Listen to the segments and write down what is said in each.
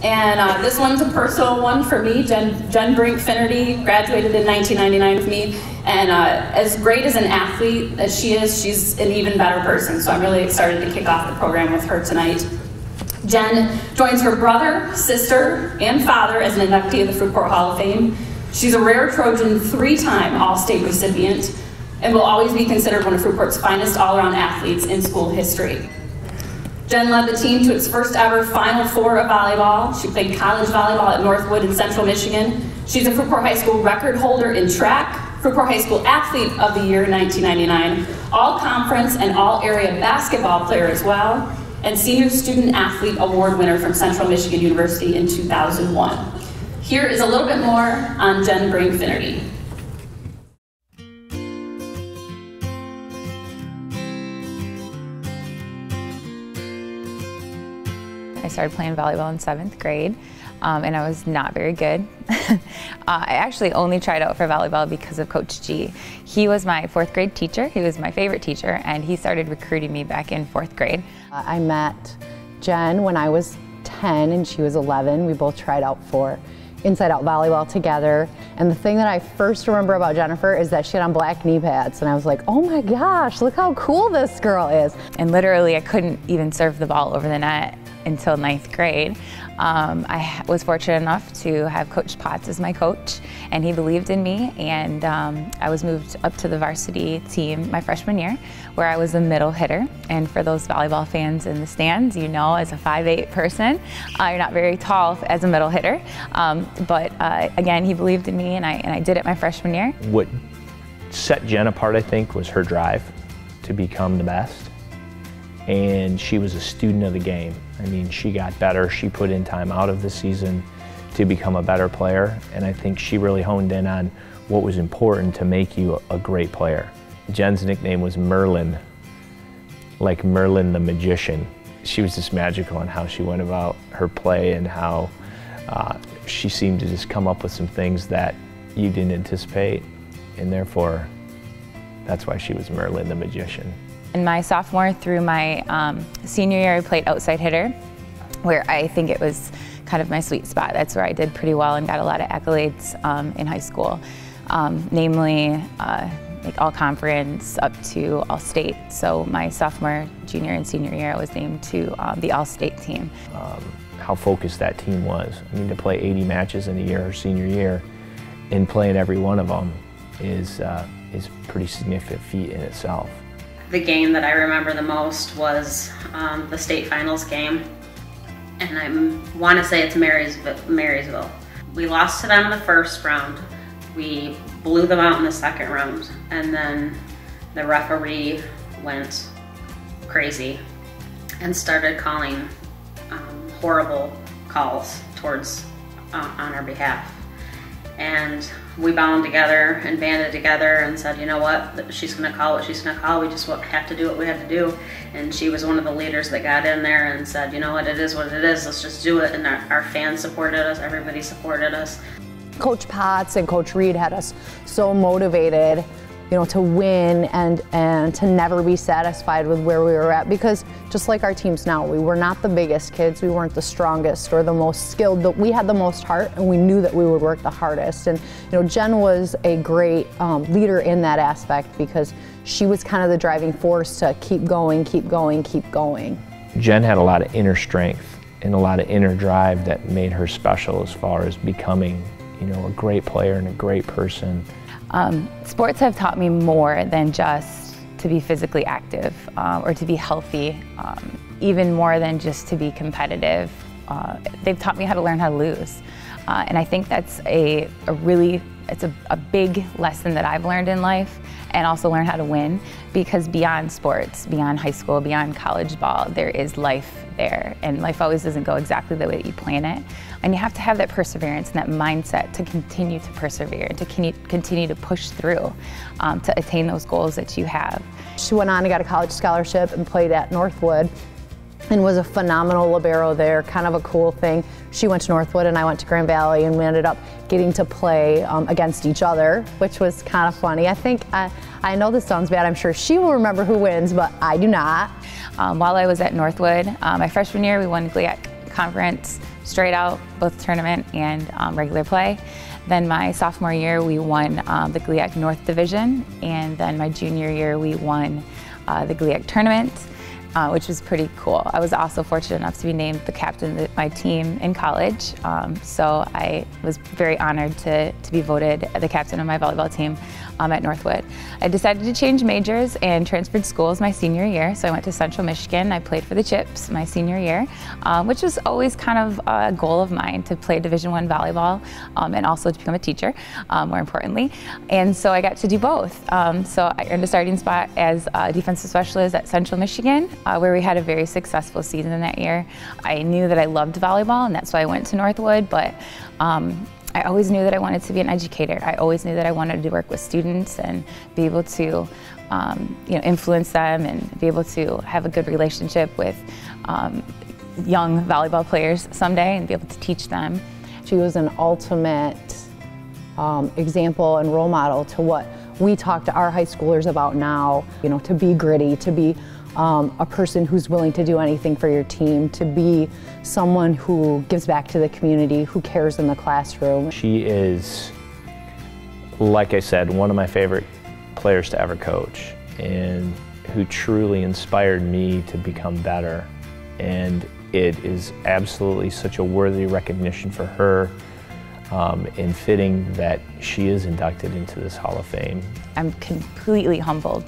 And this one's a personal one for me. Jen Brink Finnerty graduated in 1999 with me. And as great as an athlete as she is, she's an even better person. So I'm really excited to kick off the program with her tonight. Jen joins her brother, sister, and father as an inductee of the Fruitport Hall of Fame. She's a rare Trojan 3-time All-State recipient and will always be considered one of Fruitport's finest all-around athletes in school history. Jen led the team to its first ever Final Four of volleyball. She played college volleyball at Northwood in Central Michigan. She's a Fruitport High School record holder in track, Fruitport High School Athlete of the Year in 1999, all-conference and all-area basketball player as well, and Senior Student Athlete Award winner from Central Michigan University in 2001. Here is a little bit more on Jen Brink Finnerty. I started playing volleyball in 7th grade, and I was not very good. I actually only tried out for volleyball because of Coach G. He was my 4th grade teacher. He was my favorite teacher, and he started recruiting me back in 4th grade. I met Jen when I was 10 and she was 11. We both tried out for inside-out volleyball together. And the thing that I first remember about Jennifer is that she had on black knee pads, and I was like, oh my gosh, look how cool this girl is. And literally, I couldn't even serve the ball over the net until 9th grade. I was fortunate enough to have Coach Potts as my coach, and he believed in me, and I was moved up to the varsity team my freshman year, where I was a middle hitter. And for those volleyball fans in the stands, you know, as a 5'8" person, you're not very tall as a middle hitter. But again, he believed in me, and I did it my freshman year. What set Jen apart, I think, was her drive to become the best. And she was a student of the game. I mean, she got better. She put in time out of the season to become a better player. And I think she really honed in on what was important to make you a great player. Jen's nickname was Merlin, like Merlin the magician. She was just magical in how she went about her play and how she seemed to just come up with some things that you didn't anticipate. And therefore, that's why she was Merlin the magician. In my sophomore through my senior year, I played outside hitter, where I think it was kind of my sweet spot. That's where I did pretty well and got a lot of accolades in high school, namely like all conference up to all state. So my sophomore, junior, and senior year, I was named to the all state team. How focused that team was. I mean, to play 80 matches in a year her senior year and play in every one of them is a pretty significant feat in itself. The game that I remember the most was the state finals game, and I want to say it's Marysville. We lost to them in the first round. We blew them out in the second round, and then the referee went crazy and started calling horrible calls towards on our behalf. And we bound together and banded together and said, you know what, she's going to call what she's going to call. We just have to do what we have to do. And she was one of the leaders that got in there and said, you know what, it is what it is. Let's just do it. And our fans supported us. Everybody supported us. Coach Potts and Coach Reed had us so motivated, you know, to win and to never be satisfied with where we were at, because just like our teams now, we were not the biggest kids, we weren't the strongest or the most skilled, but we had the most heart, and we knew that we would work the hardest. And you know, Jen was a great leader in that aspect, because she was kind of the driving force to keep going, keep going, keep going. Jen had a lot of inner strength and a lot of inner drive that made her special as far as becoming, you know, a great player and a great person. Sports have taught me more than just to be physically active or to be healthy, even more than just to be competitive. They've taught me how to learn how to lose. And I think that's a big lesson that I've learned in life, and also learn how to win, because beyond sports, beyond high school, beyond college ball, there is life there, and life always doesn't go exactly the way that you plan it. And you have to have that perseverance and that mindset to continue to persevere, to continue to push through to attain those goals that you have. She went on and got a college scholarship and played at Northwood, and was a phenomenal libero there, kind of a cool thing. She went to Northwood and I went to Grand Valley, and we ended up getting to play against each other, which was kind of funny. I think, I know this sounds bad, I'm sure she will remember who wins, but I do not. While I was at Northwood, my freshman year, we won GLIAC Conference straight out, both tournament and regular play. Then my sophomore year, we won the GLIAC North Division, and then my junior year, we won the GLIAC tournament, which was pretty cool. I was also fortunate enough to be named the captain of my team in college, so I was very honored to be voted the captain of my volleyball team at Northwood. I decided to change majors and transferred schools my senior year, so I went to Central Michigan. I played for the Chips my senior year, which was always kind of a goal of mine, to play Division I volleyball and also to become a teacher, more importantly. And so I got to do both. So I earned a starting spot as a defensive specialist at Central Michigan, where we had a very successful season that year. I knew that I loved volleyball, and that's why I went to Northwood, but I always knew that I wanted to be an educator. I always knew that I wanted to work with students and be able to influence them and be able to have a good relationship with young volleyball players someday and be able to teach them. She was an ultimate example and role model to what we talk to our high schoolers about now, to be gritty, to be a person who's willing to do anything for your team, to be someone who gives back to the community, who cares in the classroom. She is, like I said, one of my favorite players to ever coach, and who truly inspired me to become better. And it is absolutely such a worthy recognition for her, and fitting that she is inducted into this Hall of Fame. I'm completely humbled.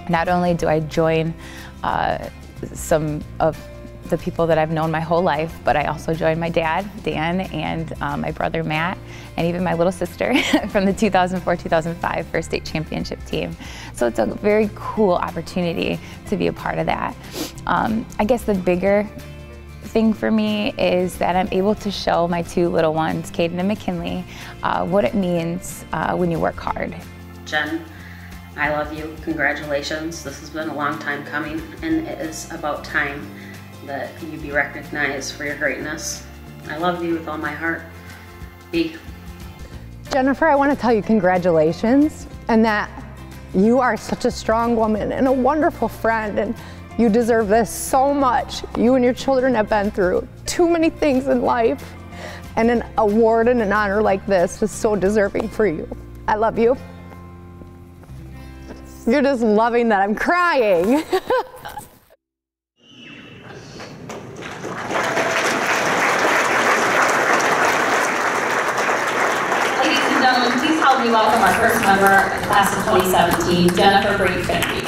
Not only do I join some of the people that I've known my whole life, but I also joined my dad, Dan, and my brother, Matt, and even my little sister from the 2004-2005 First State Championship team. So it's a very cool opportunity to be a part of that. I guess the bigger thing for me is that I'm able to show my two little ones, Caden and McKinley, what it means when you work hard. Jen, I love you. Congratulations. This has been a long time coming, and it is about time that you be recognized for your greatness. I love you with all my heart. B. Jennifer, I want to tell you congratulations, and that you are such a strong woman and a wonderful friend, and you deserve this so much. You and your children have been through too many things in life, and an award and an honor like this is so deserving for you. I love you. You're just loving that I'm crying. Ladies and gentlemen, please help me welcome our first member of the class of 2017, Jennifer Brink Finnerty.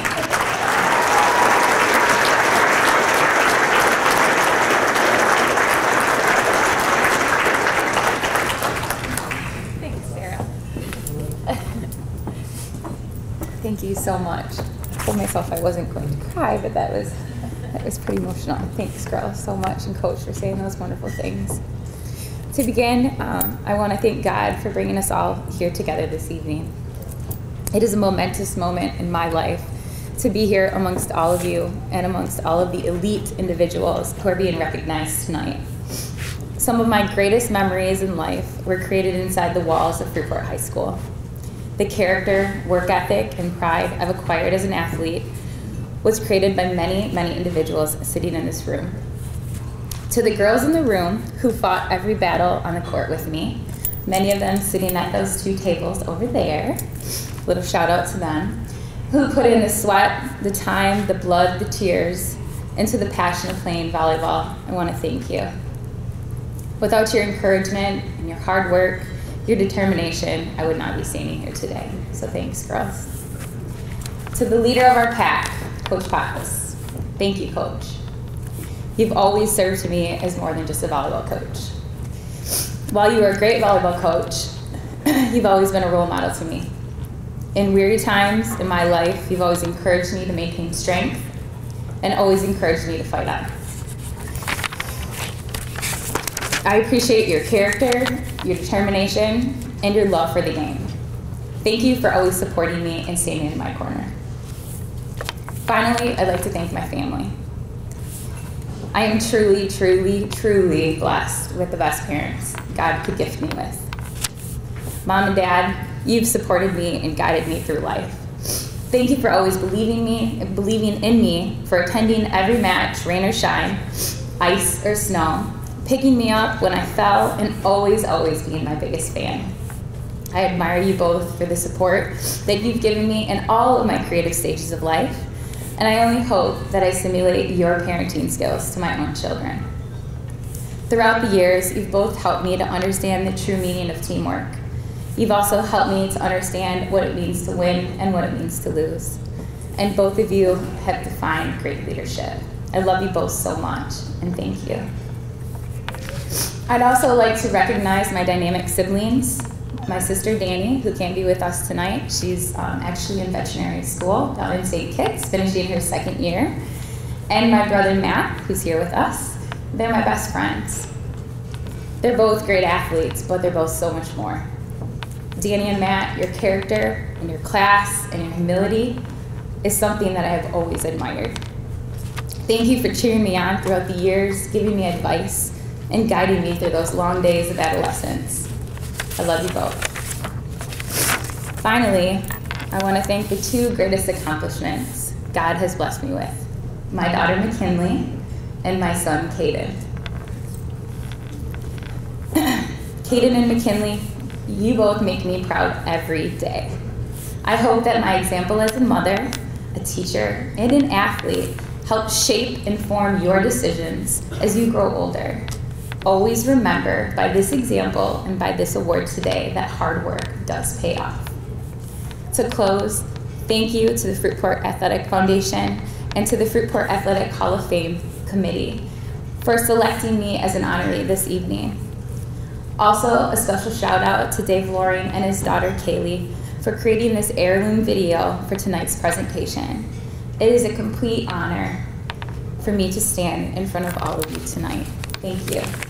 Thank you so much. I told myself I wasn't going to cry, but that was pretty emotional. Thanks, girls, so much, and Coach, for saying those wonderful things. To begin, I want to thank God for bringing us all here together this evening. It is a momentous moment in my life to be here amongst all of you and amongst all of the elite individuals who are being recognized tonight. Some of my greatest memories in life were created inside the walls of Fruitport High School. The character, work ethic, and pride I've acquired as an athlete was created by many, many individuals sitting in this room. To the girls in the room who fought every battle on the court with me, many of them sitting at those two tables over there, little shout out to them, who put in the sweat, the time, the blood, the tears, into the passion of playing volleyball, I want to thank you. Without your encouragement and your hard work, your determination, I would not be standing here today. So thanks, girls. To the leader of our pack, Coach Pappas. Thank you, Coach. You've always served to me as more than just a volleyball coach. While you are a great volleyball coach, you've always been a role model to me. In weary times in my life, you've always encouraged me to maintain strength and always encouraged me to fight on. I appreciate your character, your determination, and your love for the game. Thank you for always supporting me and standing in my corner. Finally, I'd like to thank my family. I am truly, truly, truly blessed with the best parents God could gift me with. Mom and Dad, you've supported me and guided me through life. Thank you for always believing in me, for attending every match, rain or shine, ice or snow. picking me up when I fell, and always being my biggest fan. I admire you both for the support that you've given me in all of my creative stages of life, and I only hope that I simulate your parenting skills to my own children. Throughout the years, you've both helped me to understand the true meaning of teamwork. You've also helped me to understand what it means to win and what it means to lose. And both of you have defined great leadership. I love you both so much, and thank you. I'd also like to recognize my dynamic siblings. My sister Dani, who can't be with us tonight, she's actually in veterinary school down in St. Kitts, finishing her 2nd year. And my brother Matt, who's here with us. They're my best friends. They're both great athletes, but they're both so much more. Dani and Matt, your character and your class and your humility is something that I have always admired. Thank you for cheering me on throughout the years, giving me advice, and guiding me through those long days of adolescence. I love you both. Finally, I want to thank the 2 greatest accomplishments God has blessed me with, my daughter McKinley and my son Caden. Caden and McKinley, you both make me proud every day. I hope that my example as a mother, a teacher, and an athlete helps shape and form your decisions as you grow older. Always remember by this example and by this award today that hard work does pay off. To close, thank you to the Fruitport Athletic Foundation and to the Fruitport Athletic Hall of Fame Committee for selecting me as an honoree this evening. Also, a special shout out to Dave Loring and his daughter Kaylee for creating this heirloom video for tonight's presentation. It is a complete honor for me to stand in front of all of you tonight. Thank you.